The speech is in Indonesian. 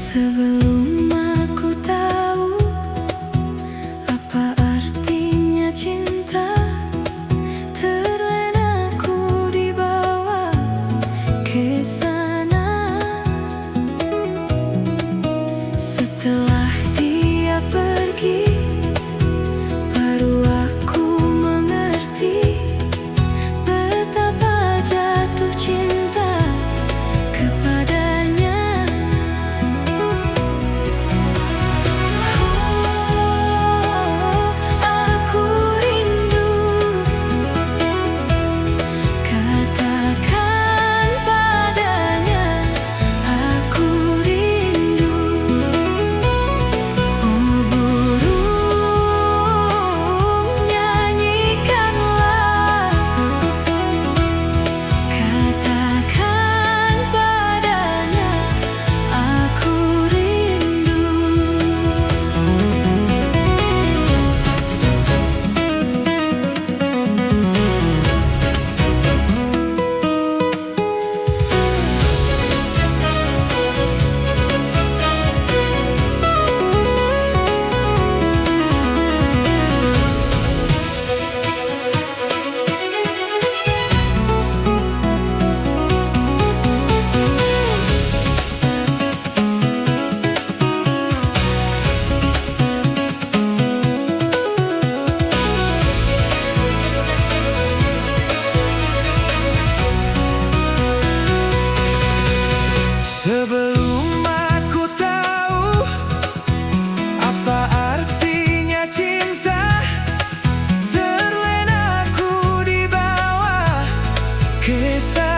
Sebelum aku tahu apa artinya cinta, terlena ku dibawa ke sana. Setelah dia pergi, baru aku mengerti betapa jatuh cinta kepadanya. Aku rindu, katakan padanya, aku rindu. Oh burung, nyanyikanlah, katakan padanya, aku rindu. Sebelum aku tahu apa artinya cinta, terlena ku dibawa ke sana.